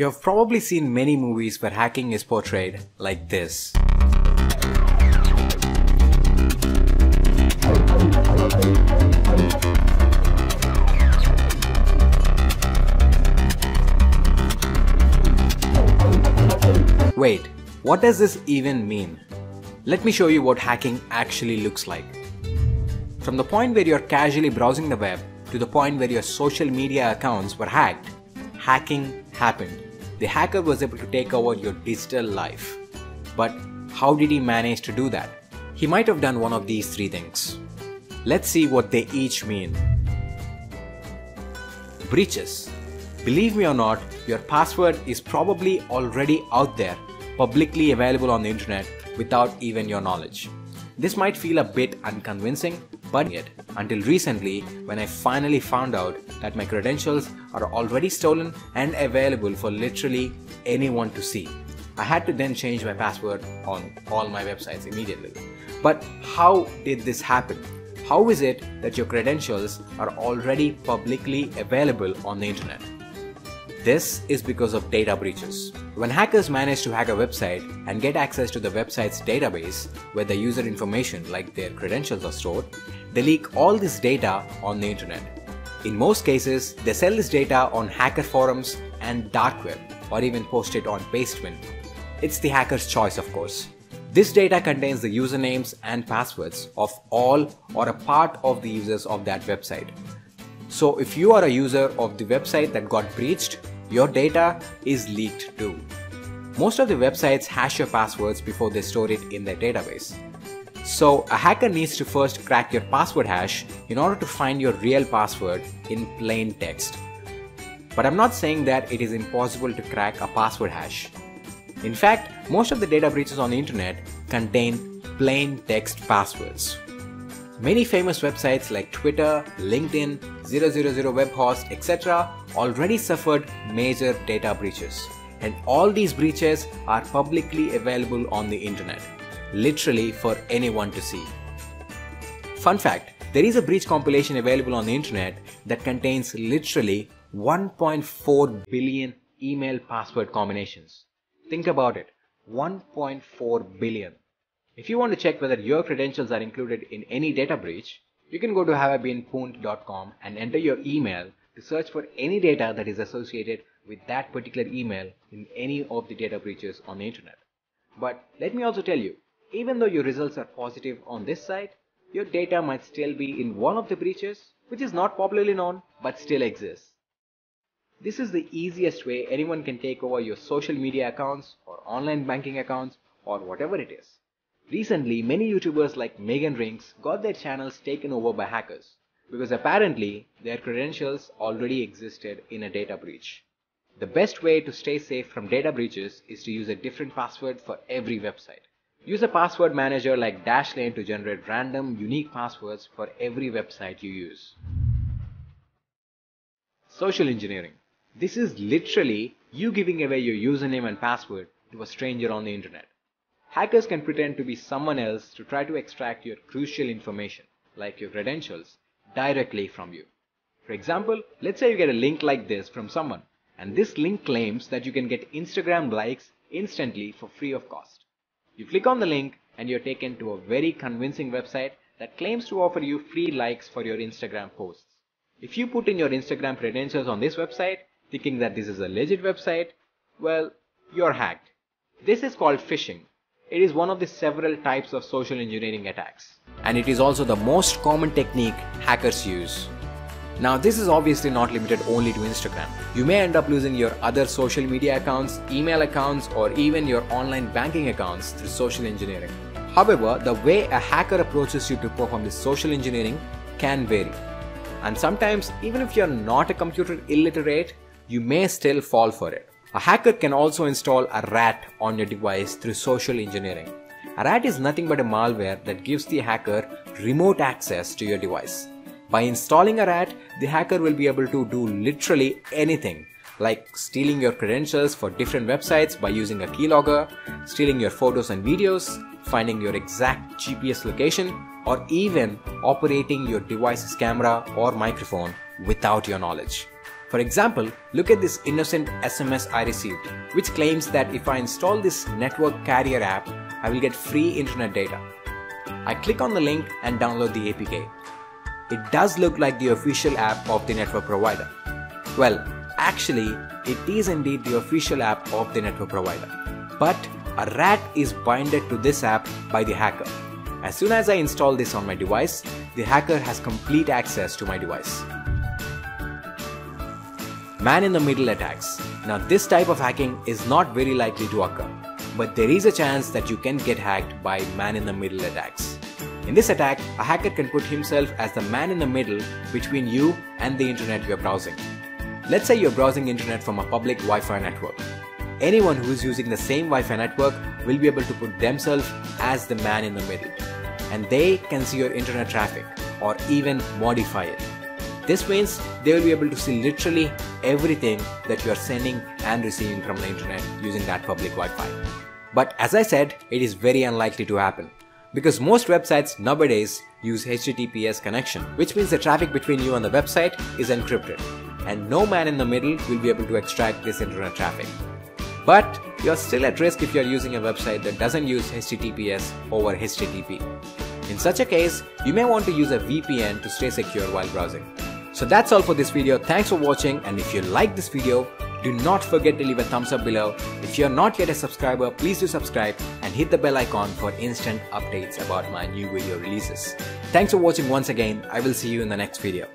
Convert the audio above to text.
You have probably seen many movies where hacking is portrayed like this. Wait, what does this even mean? Let me show you what hacking actually looks like. From the point where you're casually browsing the web to the point where your social media accounts were hacked, hacking happened. The hacker was able to take over your digital life. But how did he manage to do that? He might have done one of these three things. Let's see what they each mean. Breaches. Believe me or not, your password is probably already out there, publicly available on the internet without even your knowledge. This might feel a bit unconvincing, but yet, until recently when I finally found out that my credentials are already stolen and available for literally anyone to see. I had to then change my password on all my websites immediately. But how did this happen? How is it that your credentials are already publicly available on the internet? This is because of data breaches. When hackers manage to hack a website and get access to the website's database where the user information like their credentials are stored, they leak all this data on the internet. In most cases, they sell this data on hacker forums and dark web, or even post it on Pastebin. It's the hacker's choice, of course. This data contains the usernames and passwords of all or a part of the users of that website. So if you are a user of the website that got breached, your data is leaked too. Most of the websites hash your passwords before they store it in their database. So a hacker needs to first crack your password hash in order to find your real password in plain text. But I'm not saying that it is impossible to crack a password hash. In fact, most of the data breaches on the internet contain plain text passwords. Many famous websites like Twitter, LinkedIn, 000 Webhost, etc. already suffered major data breaches. And all these breaches are publicly available on the internet, literally for anyone to see. Fun fact, there is a breach compilation available on the internet that contains literally 1.4 billion email password combinations. Think about it, 1.4 billion. If you want to check whether your credentials are included in any data breach, you can go to haveibeenpwned.com and enter your email to search for any data that is associated with that particular email in any of the data breaches on the internet. But let me also tell you, even though your results are positive on this site, your data might still be in one of the breaches, which is not popularly known but still exists. This is the easiest way anyone can take over your social media accounts or online banking accounts or whatever it is. Recently, many YouTubers like Megan Rings got their channels taken over by hackers because apparently their credentials already existed in a data breach. The best way to stay safe from data breaches is to use a different password for every website. Use a password manager like Dashlane to generate random, unique passwords for every website you use. Social engineering. This is literally you giving away your username and password to a stranger on the internet. Hackers can pretend to be someone else to try to extract your crucial information, like your credentials, directly from you. For example, let's say you get a link like this from someone, and this link claims that you can get Instagram likes instantly for free of cost. You click on the link and you're taken to a very convincing website that claims to offer you free likes for your Instagram posts. If you put in your Instagram credentials on this website, thinking that this is a legit website, well, you're hacked. This is called phishing. It is one of the several types of social engineering attacks. And it is also the most common technique hackers use. Now this is obviously not limited only to Instagram. You may end up losing your other social media accounts, email accounts, or even your online banking accounts through social engineering. However, the way a hacker approaches you to perform this social engineering can vary. And sometimes, even if you're not a computer illiterate, you may still fall for it. A hacker can also install a rat on your device through social engineering. A rat is nothing but a malware that gives the hacker remote access to your device. By installing a rat, the hacker will be able to do literally anything, like stealing your credentials for different websites by using a keylogger, stealing your photos and videos, finding your exact GPS location, or even operating your device's camera or microphone without your knowledge. For example, look at this innocent SMS I received, which claims that if I install this network carrier app, I will get free internet data. I click on the link and download the APK. It does look like the official app of the network provider. Well, actually, it is indeed the official app of the network provider. But a rat is binded to this app by the hacker. As soon as I install this on my device, the hacker has complete access to my device. Man-in-the-middle attacks. Now this type of hacking is not very likely to occur, but there is a chance that you can get hacked by man-in-the-middle attacks. In this attack, a hacker can put himself as the man in the middle between you and the internet you are browsing. Let's say you're browsing internet from a public Wi-Fi network. Anyone who is using the same Wi-Fi network will be able to put themselves as the man in the middle, and they can see your internet traffic or even modify it. This means they will be able to see literally everything that you are sending and receiving from the internet using that public Wi-Fi. But as I said, it is very unlikely to happen, because most websites nowadays use HTTPS connection, which means the traffic between you and the website is encrypted, and no man in the middle will be able to extract this internet traffic. But you're still at risk if you're using a website that doesn't use HTTPS over HTTP. In such a case, you may want to use a VPN to stay secure while browsing. So that's all for this video. Thanks for watching, and if you like this video, do not forget to leave a thumbs up below. If you're not yet a subscriber, please do subscribe and hit the bell icon for instant updates about my new video releases. Thanks for watching once again. I will see you in the next video.